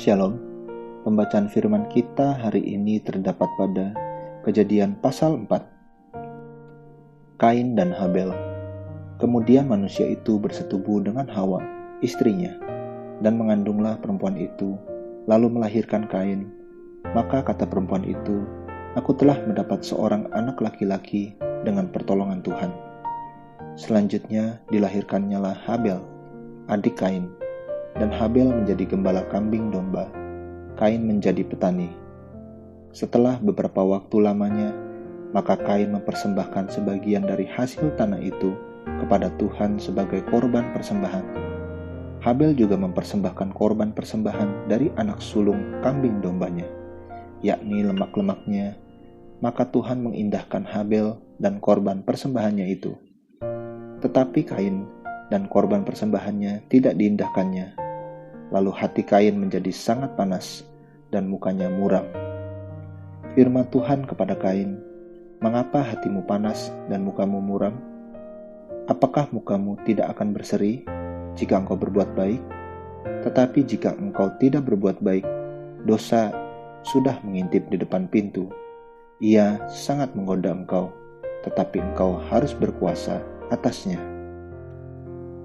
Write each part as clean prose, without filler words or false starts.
Shalom, pembacaan firman kita hari ini terdapat pada Kejadian pasal 4. Kain dan Habel. Kemudian manusia itu bersetubuh dengan Hawa, istrinya, dan mengandunglah perempuan itu, lalu melahirkan Kain. Maka kata perempuan itu, "Aku telah mendapat seorang anak laki-laki dengan pertolongan Tuhan." Selanjutnya dilahirkannya lah Habel, adik Kain. Dan Habel menjadi gembala kambing domba, Kain menjadi petani. Setelah beberapa waktu lamanya, maka Kain mempersembahkan sebagian dari hasil tanah itu kepada Tuhan sebagai korban persembahan. Habel juga mempersembahkan korban persembahan dari anak sulung kambing dombanya, yakni lemak-lemaknya. Maka Tuhan mengindahkan Habel dan korban persembahannya itu. Tetapi Kain dan korban persembahannya tidak diindahkannya. Lalu hati Kain menjadi sangat panas dan mukanya muram. Firman Tuhan kepada Kain, "Mengapa hatimu panas dan mukamu muram? Apakah mukamu tidak akan berseri jika engkau berbuat baik? Tetapi jika engkau tidak berbuat baik, dosa sudah mengintip di depan pintu. Ia sangat menggoda engkau, tetapi engkau harus berkuasa atasnya."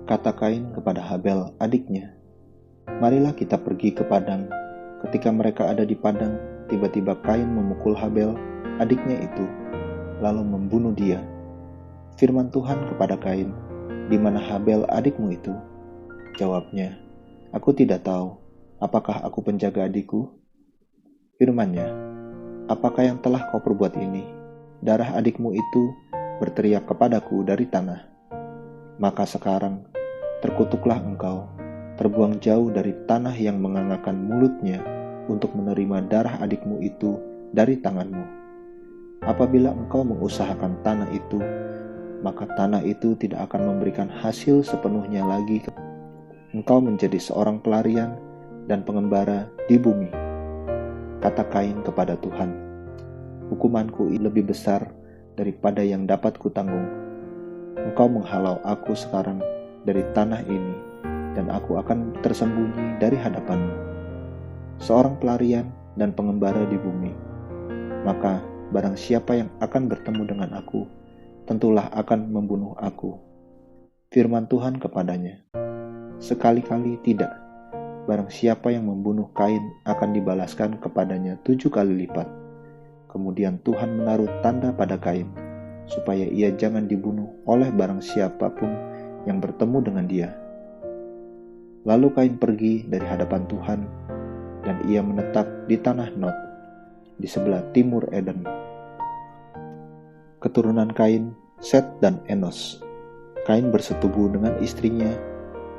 Kata Kain kepada Habel adiknya, "Marilah kita pergi ke padang." Ketika mereka ada di padang, tiba-tiba Kain memukul Habel, adiknya itu, lalu membunuh dia. Firman Tuhan kepada Kain, "Di mana Habel adikmu itu?" Jawabnya, "Aku tidak tahu. Apakah aku penjaga adikku?" Firman-Nya, "Apakah yang telah kau perbuat ini? Darah adikmu itu berteriak kepadaku dari tanah. Maka sekarang terkutuklah engkau, terbuang jauh dari tanah yang mengangakan mulutnya untuk menerima darah adikmu itu dari tanganmu. Apabila engkau mengusahakan tanah itu, maka tanah itu tidak akan memberikan hasil sepenuhnya lagi. Engkau menjadi seorang pelarian dan pengembara di bumi." Kata Kain kepada Tuhan, "Hukumanku lebih besar daripada yang dapat kutanggung. Engkau menghalau aku sekarang dari tanah ini, dan aku akan tersembunyi dari hadapanmu, seorang pelarian dan pengembara di bumi. Maka barang siapa yang akan bertemu dengan aku, tentulah akan membunuh aku." Firman Tuhan kepadanya, "Sekali-kali tidak. Barang siapa yang membunuh Kain akan dibalaskan kepadanya 7 kali lipat." Kemudian Tuhan menaruh tanda pada Kain, supaya ia jangan dibunuh oleh barang siapapun yang bertemu dengan dia. Lalu Kain pergi dari hadapan Tuhan, dan ia menetap di tanah Nod, di sebelah timur Eden. Keturunan Kain, Set dan Enos. Kain bersetubuh dengan istrinya,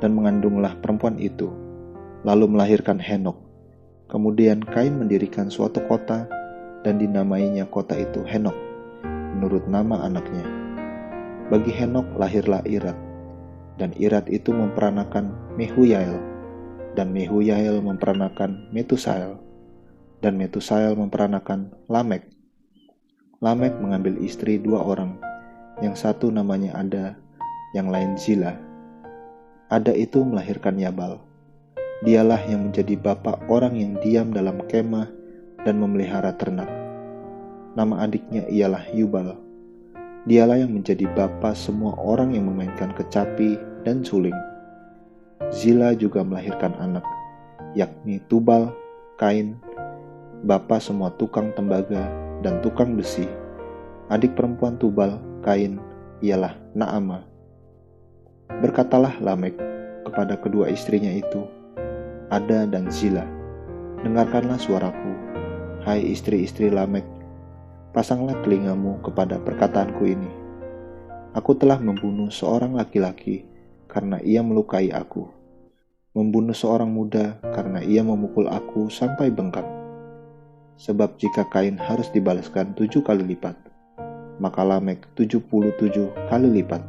dan mengandunglah perempuan itu, lalu melahirkan Henok. Kemudian Kain mendirikan suatu kota, dan dinamainya kota itu Henok, menurut nama anaknya. Bagi Henok lahirlah Irad, dan Irad itu memperanakan Mehujael, dan Mehujael memperanakan Metusael, dan Metusael memperanakan Lamek. Lamek mengambil istri 2 orang, yang satu namanya Ada, yang lain Zila. Ada itu melahirkan Yabal. Dialah yang menjadi bapa orang yang diam dalam kemah dan memelihara ternak. Nama adiknya ialah Yubal. Dialah yang menjadi bapa semua orang yang memainkan kecapi dan suling. Zila juga melahirkan anak, yakni Tubal, Kain, bapa semua tukang tembaga dan tukang besi. Adik perempuan Tubal, Kain, ialah Naamah. Berkatalah Lamek kepada kedua istrinya itu, Ada dan Zila, "Dengarkanlah suaraku, hai istri-istri Lamek. Pasanglah telingamu kepada perkataanku ini. Aku telah membunuh seorang laki-laki karena ia melukai aku, membunuh seorang muda karena ia memukul aku sampai bengkak. Sebab jika Kain harus dibalaskan 7 kali lipat, maka Lamek 77 kali lipat."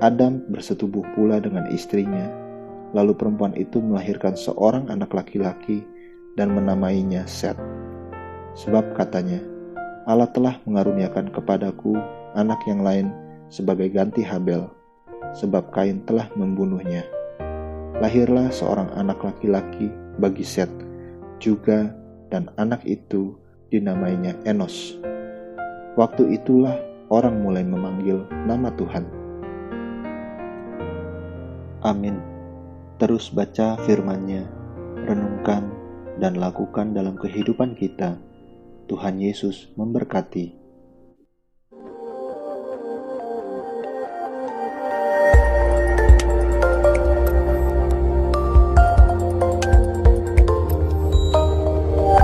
Adam bersetubuh pula dengan istrinya, lalu perempuan itu melahirkan seorang anak laki-laki dan menamainya Set. Sebab katanya, "Allah telah mengaruniakan kepadaku anak yang lain sebagai ganti Habel, sebab Kain telah membunuhnya." Lahirlah seorang anak laki-laki bagi Set juga, dan anak itu dinamainya Enos. Waktu itulah orang mulai memanggil nama Tuhan. Amin. Terus baca firman-Nya, renungkan dan lakukan dalam kehidupan kita. Tuhan Yesus memberkati.